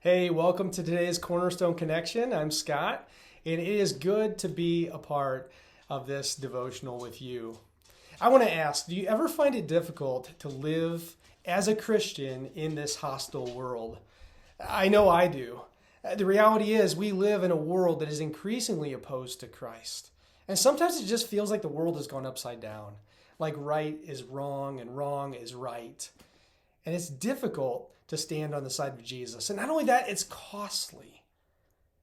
Hey, welcome to today's Cornerstone Connection. I'm Scott, and it is good to be a part of this devotional with you. I want to ask, do you ever find it difficult to live as a Christian in this hostile world? I know I do. The reality is we live in a world that is increasingly opposed to Christ. And sometimes it just feels like the world has gone upside down, like right is wrong and wrong is right. And it's difficult to stand on the side of Jesus. And not only that, it's costly.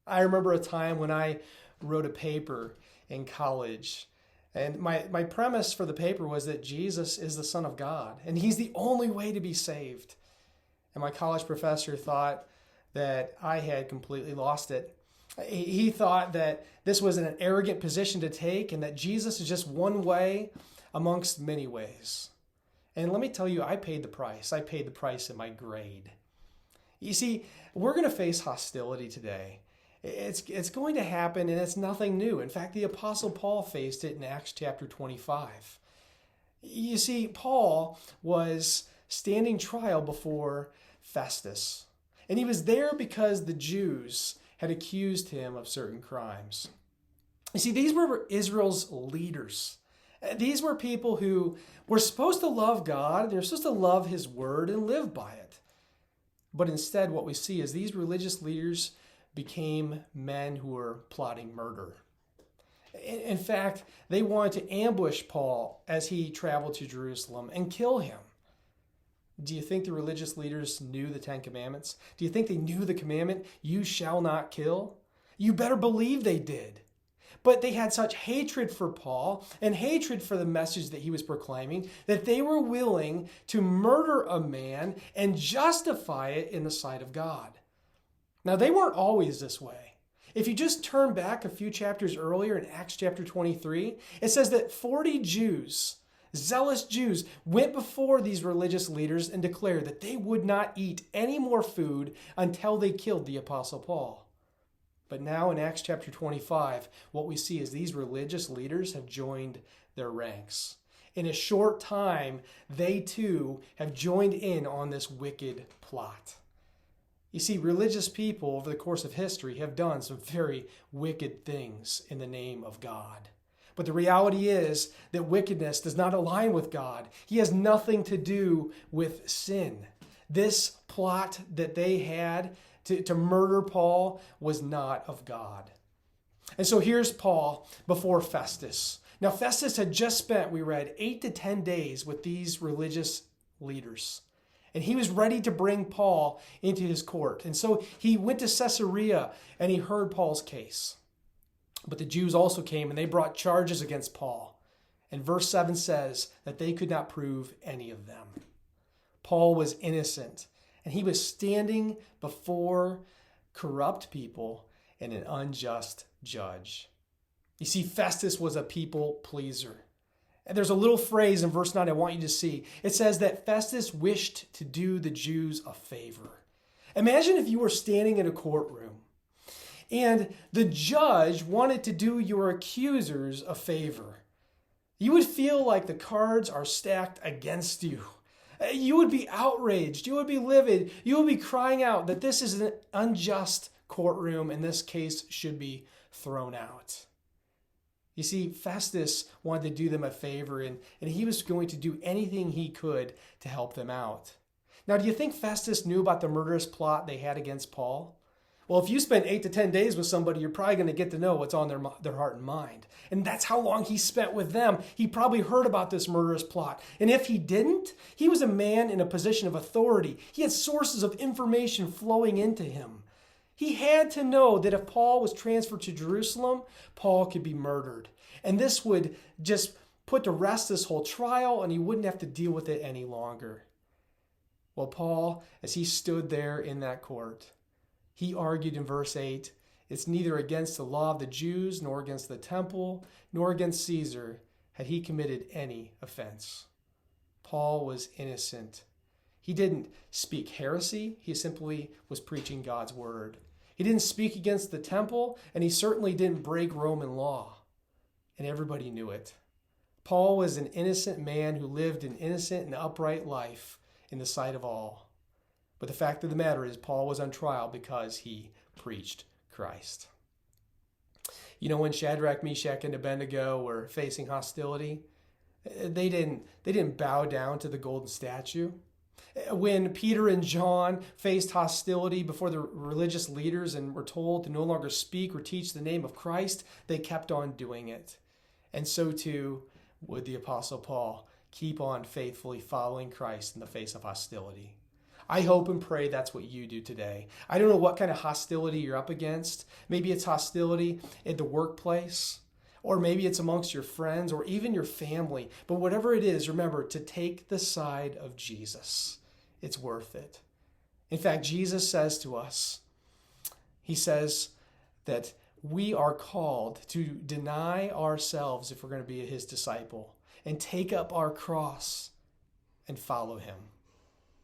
I remember a time when I wrote a paper in college. And my premise for the paper was that Jesus is the Son of God. And he's the only way to be saved. And my college professor thought that I had completely lost it. He thought that this was an arrogant position to take and that Jesus is just one way amongst many ways. And let me tell you, I paid the price. I paid the price in my grade. You see, we're going to face hostility today. It's going to happen, and it's nothing new. In fact, the Apostle Paul faced it in Acts chapter 25. You see, Paul was standing trial before Festus. And he was there because the Jews had accused him of certain crimes. You see, these were Israel's leaders. These were people who were supposed to love God, they were supposed to love his word and live by it. But instead, what we see is these religious leaders became men who were plotting murder. In fact, they wanted to ambush Paul as he traveled to Jerusalem and kill him. Do you think the religious leaders knew the Ten Commandments? Do you think they knew the commandment, you shall not kill? You better believe they did. But they had such hatred for Paul and hatred for the message that he was proclaiming that they were willing to murder a man and justify it in the sight of God. Now, they weren't always this way. If you just turn back a few chapters earlier in Acts chapter 23, it says that 40 Jews, zealous Jews, went before these religious leaders and declared that they would not eat any more food until they killed the Apostle Paul. But now in Acts chapter 25, what we see is these religious leaders have joined their ranks. In a short time, they too have joined in on this wicked plot. You see, religious people over the course of history have done some very wicked things in the name of God. But the reality is that wickedness does not align with God. He has nothing to do with sin. This plot that they had to murder Paul was not of God. And so here's Paul before Festus. Now Festus had just spent, we read, 8 to 10 days with these religious leaders. And he was ready to bring Paul into his court. And so he went to Caesarea and he heard Paul's case. But the Jews also came and they brought charges against Paul. And verse 7 says that they could not prove any of them. Paul was innocent. And he was standing before corrupt people and an unjust judge. You see, Festus was a people pleaser. And there's a little phrase in verse 9 I want you to see. It says that Festus wished to do the Jews a favor. Imagine if you were standing in a courtroom and the judge wanted to do your accusers a favor. You would feel like the cards are stacked against you. You would be outraged. You would be livid. You would be crying out that this is an unjust courtroom and this case should be thrown out. You see, Festus wanted to do them a favor and he was going to do anything he could to help them out. Now, do you think Festus knew about the murderous plot they had against Paul? Well, if you spend 8 to 10 days with somebody, you're probably going to get to know what's on their heart and mind. And that's how long he spent with them. He probably heard about this murderous plot. And if he didn't, he was a man in a position of authority. He had sources of information flowing into him. He had to know that if Paul was transferred to Jerusalem, Paul could be murdered. And this would just put to rest this whole trial, and he wouldn't have to deal with it any longer. Well, Paul, as he stood there in that court, he argued in verse 8, it's neither against the law of the Jews, nor against the temple, nor against Caesar had he committed any offense. Paul was innocent. He didn't speak heresy. He simply was preaching God's word. He didn't speak against the temple, and he certainly didn't break Roman law. And everybody knew it. Paul was an innocent man who lived an innocent and upright life in the sight of all. But the fact of the matter is, Paul was on trial because he preached Christ. You know, when Shadrach, Meshach, and Abednego were facing hostility, they didn't bow down to the golden statue. When Peter and John faced hostility before the religious leaders and were told to no longer speak or teach the name of Christ, they kept on doing it. And so too would the Apostle Paul keep on faithfully following Christ in the face of hostility. I hope and pray that's what you do today. I don't know what kind of hostility you're up against. Maybe it's hostility in the workplace, or maybe it's amongst your friends or even your family. But whatever it is, remember to take the side of Jesus. It's worth it. In fact, Jesus says to us, he says that we are called to deny ourselves if we're going to be his disciple and take up our cross and follow him.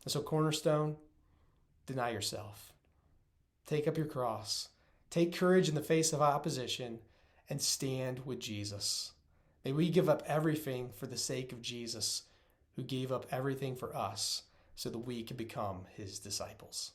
And so Cornerstone, deny yourself. Take up your cross. Take courage in the face of opposition and stand with Jesus. May we give up everything for the sake of Jesus, who gave up everything for us so that we can become his disciples.